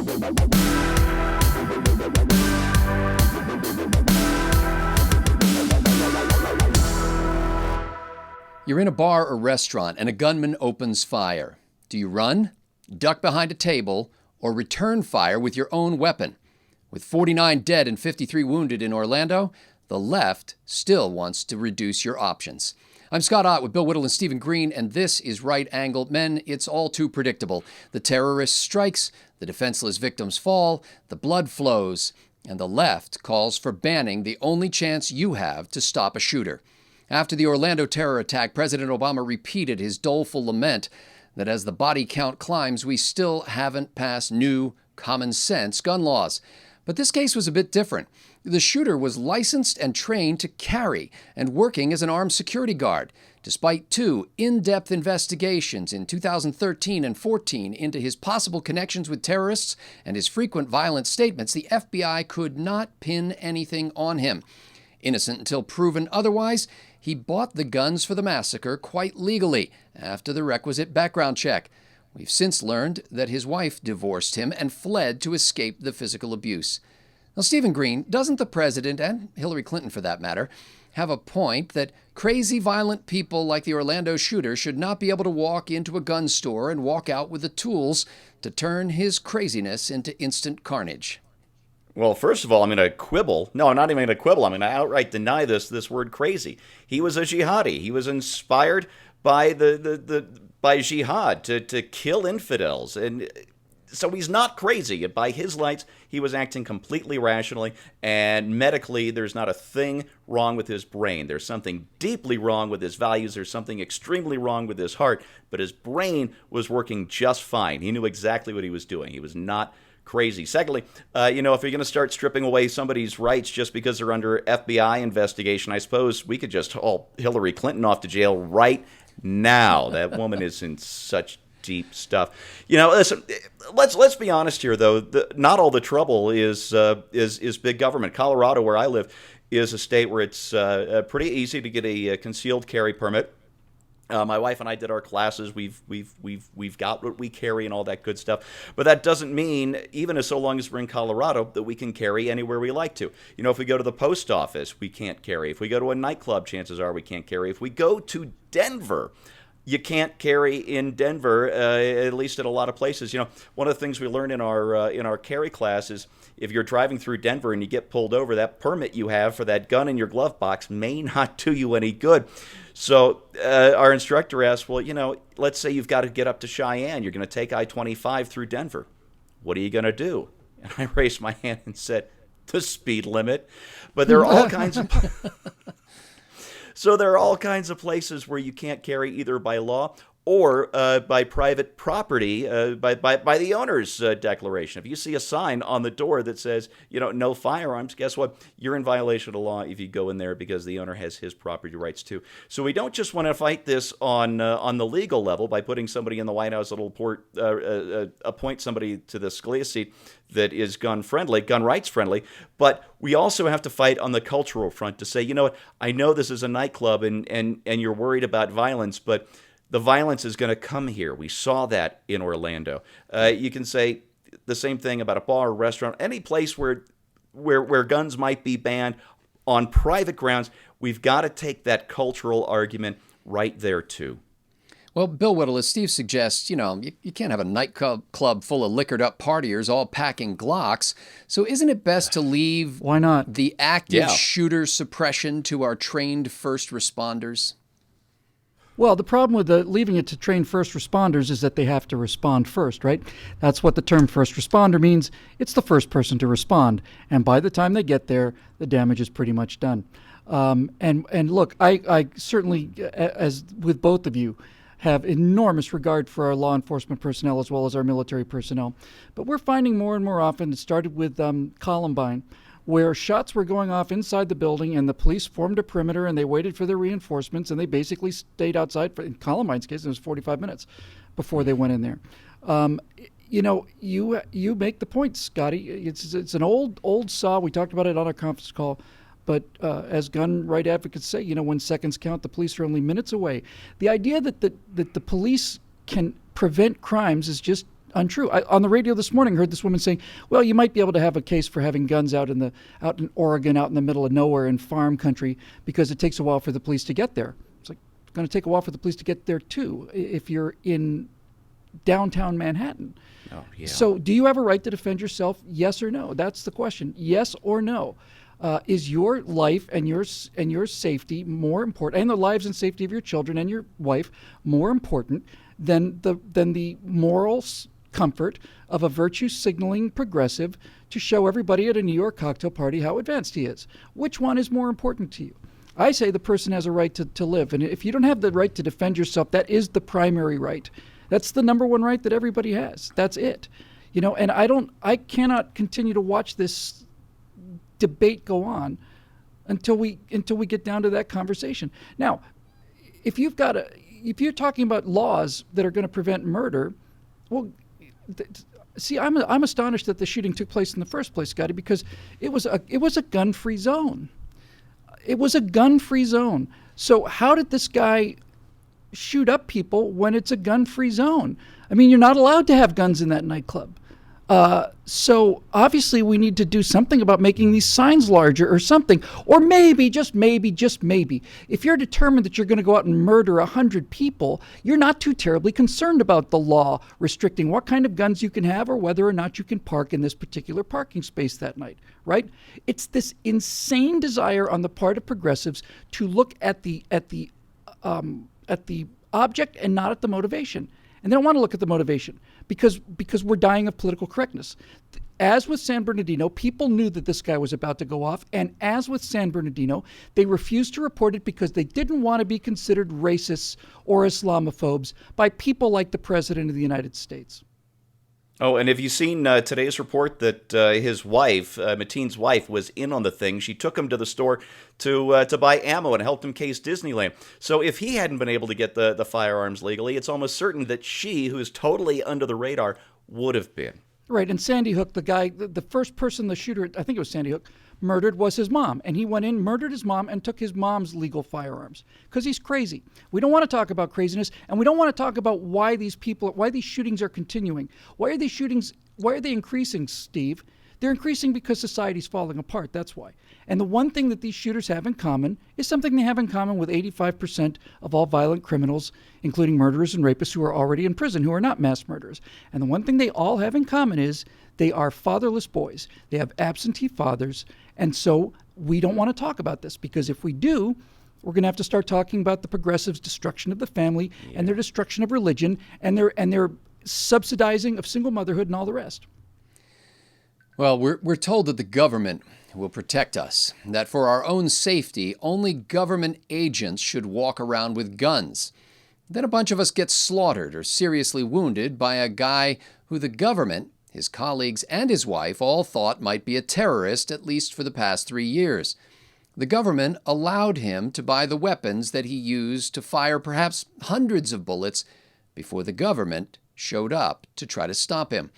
You're in a bar or restaurant and a gunman opens fire. Do you run, duck behind a table, or return fire with your own weapon? With 49 dead and 53 wounded in Orlando, the left still wants to reduce your options. I'm Scott Ott with Bill Whittle and Stephen Green, and this is Right Angle. Men, it's all too predictable. The terrorist strikes, the defenseless victims fall, the blood flows, and the left calls for banning the only chance you have to stop a shooter. After the Orlando terror attack, President Obama repeated his doleful lament that as the body count climbs, we still haven't passed new common sense gun laws. But this case was a bit different. The shooter was licensed and trained to carry and working as an armed security guard. Despite two in-depth investigations in 2013 and 14 into his possible connections with terrorists and his frequent violent statements, the FBI could not pin anything on him. Innocent until proven otherwise, he bought the guns for the massacre quite legally after the requisite background check. We've since learned that his wife divorced him and fled to escape the physical abuse. Now, Stephen Green, doesn't the president, and Hillary Clinton for that matter, have a point that crazy violent people like the Orlando shooter should not be able to walk into a gun store and walk out with the tools to turn his craziness into instant carnage? Well, first of all, I'm going to quibble. No, I'm not even going to quibble. I'm going to outright deny this word crazy. He was a jihadi. He was inspired by by jihad to kill infidels. And so he's not crazy. By his lights, he was acting completely rationally. And medically, there's not a thing wrong with his brain. There's something deeply wrong with his values. There's something extremely wrong with his heart. But his brain was working just fine. He knew exactly what he was doing. He was not crazy. Secondly, if you're going to start stripping away somebody's rights just because they're under FBI investigation, I suppose we could just haul Hillary Clinton off to jail right now. That woman is in such deep stuff. Listen, let's be honest here, though. Not all the trouble is big government. Colorado, where I live, is a state where it's pretty easy to get a concealed carry permit. My wife and I did our classes. We've got what we carry and all that good stuff. But that doesn't mean, even as so long as we're in Colorado, that we can carry anywhere we like to. If we go to the post office, we can't carry. If we go to a nightclub, chances are we can't carry. If we go to Denver, you can't carry in Denver, at least at a lot of places. One of the things we learned in our carry class is if you're driving through Denver and you get pulled over, that permit you have for that gun in your glove box may not do you any good. So our instructor asked, well, let's say you've got to get up to Cheyenne. You're going to take I-25 through Denver. What are you going to do? And I raised my hand and said, the speed limit. But there are all kinds of... So there are all kinds of places where you can't carry either by law or by private property, by the owner's declaration. If you see a sign on the door that says, no firearms, guess what? You're in violation of the law if you go in there because the owner has his property rights too. So we don't just want to fight this on the legal level by putting somebody in the White House that'll appoint somebody to the Scalia seat that is gun rights friendly, but we also have to fight on the cultural front to say, what, I know this is a nightclub and you're worried about violence, but the violence is going to come here. We saw that in Orlando. You can say the same thing about a bar, or restaurant, any place where guns might be banned on private grounds. We've got to take that cultural argument right there too. Well, Bill Whittle, as Steve suggests, you can't have a nightclub full of liquored up partiers all packing Glocks. So isn't it best to leave Why not? the active shooter suppression to our trained first responders? Well, the problem with leaving it to trained first responders is that they have to respond first, right? That's what the term first responder means. It's the first person to respond. And by the time they get there, the damage is pretty much done. And look, I certainly, as with both of you, have enormous regard for our law enforcement personnel as well as our military personnel. But we're finding more and more often, it started with Columbine, where shots were going off inside the building and the police formed a perimeter and they waited for their reinforcements and they basically stayed outside. In Columbine's case, it was 45 minutes before they went in there. You make the point, Scotty. It's an old saw. We talked about it on our conference call. But as gun right advocates say, when seconds count, the police are only minutes away. The idea that the police can prevent crimes is just untrue. On the radio this morning, I heard this woman saying, well, you might be able to have a case for having guns out in Oregon, out in the middle of nowhere in farm country, because it takes a while for the police to get there. It's like, it's going to take a while for the police to get there too if you're in downtown Manhattan. Oh, yeah. So do you have a right to defend yourself? Yes or no? That's the question. Yes or no? Is your life and your safety more important, and the lives and safety of your children and your wife more important than the moral comfort of a virtue signaling progressive to show everybody at a New York cocktail party how advanced he is? Which one is more important to you? I say the person has a right to live, and if you don't have the right to defend yourself, that is the primary right. That's the number one right that everybody has. That's it. And I cannot continue to watch this debate go on until we get down to that conversation. Now, if you're talking about laws that are going to prevent murder, well, see, I'm astonished that the shooting took place in the first place, Scotty, because it was a gun-free zone. It was a gun-free zone. So how did this guy shoot up people when it's a gun-free zone? I mean, you're not allowed to have guns in that nightclub. So obviously we need to do something about making these signs larger or something. Or maybe, just maybe, if you're determined that you're going to go out and murder 100 people, you're not too terribly concerned about the law restricting what kind of guns you can have or whether or not you can park in this particular parking space that night, right? It's this insane desire on the part of progressives to look at the object and not at the motivation. And they don't want to look at the motivation because we're dying of political correctness. As with San Bernardino, people knew that this guy was about to go off. And as with San Bernardino, they refused to report it because they didn't want to be considered racists or Islamophobes by people like the President of the United States. Oh, and have you seen today's report that his wife, Mateen's wife, was in on the thing? She took him to the store to buy ammo and helped him case Disneyland. So if he hadn't been able to get the firearms legally, it's almost certain that she, who is totally under the radar, would have been. Right, and Sandy Hook, the guy, the first person the shooter, I think it was Sandy Hook, murdered was his mom. And he went in, murdered his mom, and took his mom's legal firearms. Because he's crazy. We don't want to talk about craziness, and we don't want to talk about why these shootings are continuing. Why are they increasing, Steve? They're increasing because society's falling apart, that's why. And the one thing that these shooters have in common is something they have in common with 85% of all violent criminals, including murderers and rapists who are already in prison, who are not mass murderers. And the one thing they all have in common is they are fatherless boys. They have absentee fathers. And so we don't want to talk about this, because if we do, we're going to have to start talking about the progressives' destruction of the family and their destruction of religion and their subsidizing of single motherhood and all the rest. Well, we're told that the government will protect us, that for our own safety, only government agents should walk around with guns. Then a bunch of us get slaughtered or seriously wounded by a guy who the government, his colleagues, and his wife all thought might be a terrorist, at least for the past 3 years. The government allowed him to buy the weapons that he used to fire perhaps hundreds of bullets before the government showed up to try to stop him.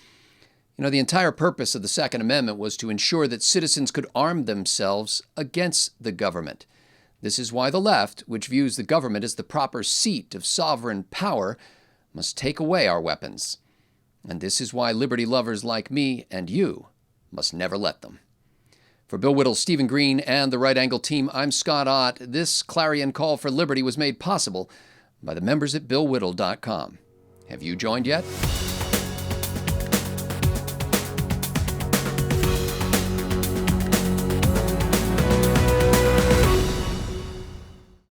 The entire purpose of the Second Amendment was to ensure that citizens could arm themselves against the government. This is why the left, which views the government as the proper seat of sovereign power, must take away our weapons. And this is why liberty lovers like me and you must never let them. For Bill Whittle, Stephen Green, and the Right Angle team, I'm Scott Ott. This clarion call for liberty was made possible by the members at BillWhittle.com. Have you joined yet?